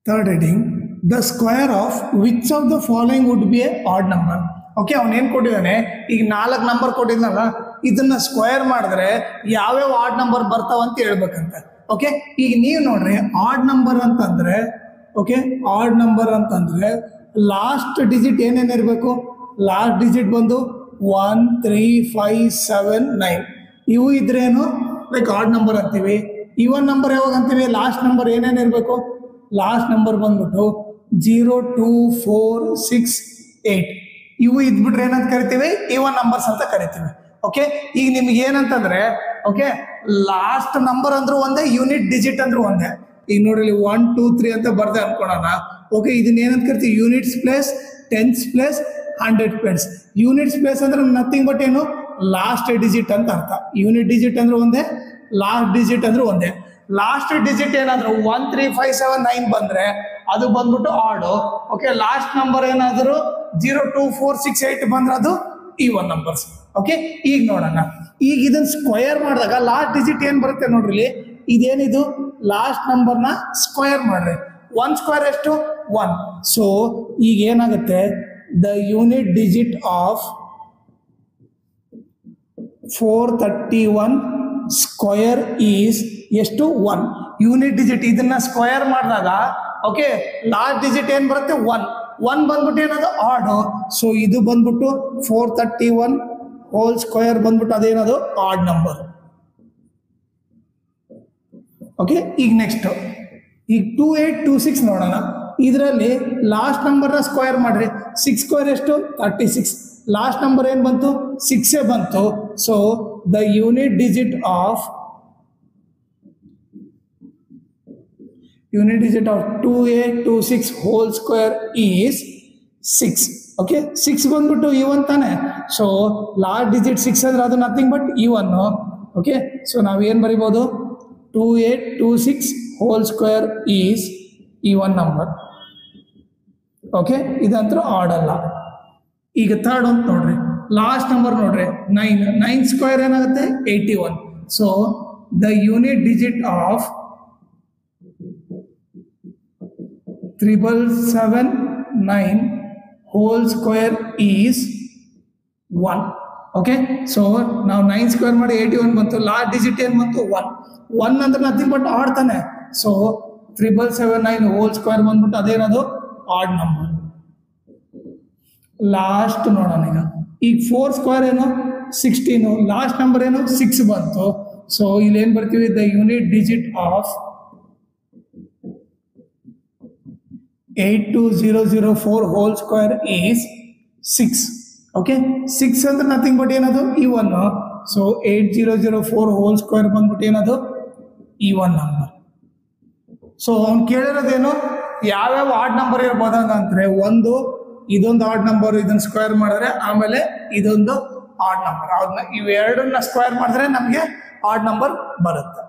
Third heading, the square of which of the following would be a odd number? Okay ಅವನೇನು ಕೊಟ್ಟಿದ್ದಾನೆ, ಈಗ 4 number ಕೊಟ್ಟಿದ್ನಲ್ಲ, ಇದನ್ನ square ಮಾಡಿದ್ರೆ ಯಾವ್ಯಾವ ಆಡ್ ನಂಬರ್ ಬರ್ತಾವಂತ ಹೇಳ್ಬೇಕಂತ. ಓಕೆ, ಈಗ ನೀವು ನೋಡ್ರಿ ಆಡ್ ನಂಬರ್ ಅಂತಂದ್ರೆ, ಓಕೆ ಆಡ್ ನಂಬರ್ ಅಂತಂದ್ರೆ ಲಾಸ್ಟ್ ಡಿಜಿಟ್ ಏನೇನಿರಬೇಕು, ಲಾಸ್ಟ್ ಡಿಜಿಟ್ ಬಂದು 1 3 5 7 9 ಇವು ಇದ್ರೇನು ಲೈಕ್ ಆಡ್ ನಂಬರ್ ಅಂತೀವಿ. ಇವನ್ ನಂಬರ್ ಯಾವಾಗ ಅಂತೀವಿ, ಲಾಸ್ಟ್ ನಂಬರ್ ಏನೇನಿರಬೇಕು, ಲಾಸ್ಟ್ ನಂಬರ್ ಬಂದ್ಬಿಟ್ಟು 0 2 4 6 8 ಇವು ಇದ್ಬಿಟ್ರೆ ಏನಂತ ಕರಿತೀವಿ, ಇವನ್ ನಂಬರ್ಸ್ ಅಂತ ಕರಿತೀವಿ. ಓಕೆ, ಈಗ ನಿಮ್ಗೆ ಏನಂತಂದ್ರೆ, ಓಕೆ ಲಾಸ್ಟ್ ನಂಬರ್ ಅಂದ್ರೂ ಒಂದೇ, ಯೂನಿಟ್ ಡಿಜಿಟ್ ಅಂದ್ರೂ ಒಂದೇ. ಈಗ ನೋಡ್ರಿ 1 2 3 ಅಂತ ಬರ್ದೆ ಅನ್ಕೊಳ್ಳೋಣ. ಓಕೆ, ಇದನ್ನ ಏನಂತ ಕರಿತೀವಿ, units place, tense place, 100 place. Units place ಅಂದ್ರೆ ನಥಿಂಗ್ ಬಟ್ ಏನು, ಲಾಸ್ಟ್ ಡಿಜಿಟ್ ಅಂತ ಅರ್ಥ. ಯೂನಿಟ್ ಡಿಜಿಟ್ ಅಂದ್ರೆ ಒಂದೇ, ಲಾಸ್ಟ್ ಡಿಜಿಟ್ ಅಂದ್ರೆ ಒಂದೇ. ಲಾಸ್ಟ್ ಡಿಜಿಟ್ ಏನಾದ್ರು 1 3 5 7 9 ಬಂದ್ರೆ ಅದು ಬಂದ್ಬಿಟ್ಟು ಆಡು. ಓಕೆ, ಲಾಸ್ಟ್ ನಂಬರ್ ಏನಾದ್ರು 0 2 4 6 8 ಬಂದ್ರೆ ಅದು ಈವನ್ ನಂಬರ್ಸ್. ಓಕೆ, ಈಗ ನೋಡೋಣ, ಈಗ ಇದನ್ನ ಸ್ಕ್ವೇರ್ ಮಾಡಿದಾಗ ಲಾಸ್ಟ್ ಡಿಜಿಟ್ ಏನ್ ಬರುತ್ತೆ ನೋಡ್ರಿ, ಇದೇನಿದು ಲಾಸ್ಟ್ ನಂಬರ್ನ ಸ್ಕ್ವೇರ್ ಮಾಡ್ರಿ. 1 ಸ್ಕ್ವೇರ್ ಎಷ್ಟು 1. ಸೊ ಈಗ ಏನಾಗುತ್ತೆ, the unit digit of 431 square is ಎಷ್ಟು 1. ಯೂನಿಟ್ ಡಿಜಿಟ್ ಇದನ್ನ ಸ್ಕ್ವೇರ್ ಮಾಡಿದಾಗ ಓಕೆ ಲಾಸ್ಟ್ ಡಿಜಿಟ್ ಏನ್ ಬರುತ್ತೆ 1. 1 ಬಂದ್ಬಿಟ್ಟು ಏನದು ಆಡ್. ಸೊ ಇದು ಬಂದ್ಬಿಟ್ಟು 431 ಹೋಲ್ ಸ್ಕ್ವೇರ್ ಬಂದ್ಬಿಟ್ಟು ಅದೇನದು ಆಡ್ ನಂಬರ್. ಓಕೆ, ಈಗ ನೆಕ್ಸ್ಟ್ ಈಗ 2826 ನೋಡೋಣ. ಇದರಲ್ಲಿ ಲಾಸ್ಟ್ ನಂಬರ್ನ ಸ್ಕ್ವೇರ್ ಮಾಡ್ರಿ. 6 ಸ್ಕ್ವೇರ್ ಎಷ್ಟು 36. ಲಾಸ್ಟ್ ನಂಬರ್ ಏನ್ ಬಂತು 6 ಬಂತು. So the unit digit of 2826 whole square is 6. Okay, 6 ಬಂದ್ಬಿಟ್ಟು ಇವನ್ ತಾನೆ. ಸೊ ಲಾಸ್ಟ್ ಡಿಜಿಟ್ 6 ಅಂದ್ರೆ ಅದು nothing but even. Okay, so ನಾವೇನ್ ಬರಿಬಹುದು, 2826 whole square is even number. Okay, ಇದಂತೂ ಆಡ್ ಅಲ್ಲ. ಈಗ ಥರ್ಡ್ ಅಂತ ನೋಡ್ರಿ, ಲಾಸ್ಟ್ ನಂಬರ್ ನೋಡ್ರಿ 9 ಸ್ಕ್ವೇರ್ ಏನಾಗುತ್ತೆ 81. So the unit digit of 779 whole square is 1. Okay, so ನಾವು 9 ಸ್ಕ್ವೇರ್ ಮಾಡಿ 81 ಬಂತು. ಲಾಸ್ಟ್ ಡಿಜಿಟ್ ಏನ್ ಬಂತು 1. 1 ಅಂದ್ರೆ ನಥಿಂಗ್ ಬಟ್ ಆಡ್ ತಾನೆ. ಸೊ 779 ಹೋಲ್ ಸ್ಕ್ವೇರ್ ಬಂದ್ಬಿಟ್ಟು ಅದೇನದು ಆಡ್ ನಂಬರ್. ಲಾಸ್ಟ್ ನೋಡೋಣ ಈಗ 4 ಸ್ಕ್ವೇರ್ ಏನು 16. ಲಾಸ್ಟ್ ನಂಬರ್ ಏನು 6 ಬಂತು. ಸೊ ಇಲ್ಲಿ ಏನ್ ಬರ್ತೀವಿ, the unit digit of 82004 whole square is 6. Okay, 6 ಅಂದ್ರೆ ನಥಿಂಗ್ ಬಟ್ ಏನದು ಇವನ್. ಸೊ 8004 ಹೋಲ್ ಸ್ಕ್ವೇರ್ ಬಂದ್ಬಿಟ್ಟು ಏನದು ಇವನ್ ನಂಬರ್. ಸೊ ಅವ್ನು ಕೇಳಿರೋದೇನು, ಯಾವ್ಯಾವ ಆಡ್ ನಂಬರ್ ಇರ್ಬೋದು ಅಂದ್ರೆ, ಒಂದು ಇದೊಂದು ಆಡ್ ನಂಬರ್, ಇದನ್ನ ಸ್ಕ್ವೇರ್ ಮಾಡಿದ್ರೆ ಆಮೇಲೆ ಇದೊಂದು ಆಡ್ ನಂಬರ್. ಇವೆರಡನ್ನ ಸ್ಕ್ವೇರ್ ಮಾಡಿದ್ರೆ ನಮಗೆ ಆಡ್ ನಂಬರ್ ಬರುತ್ತೆ.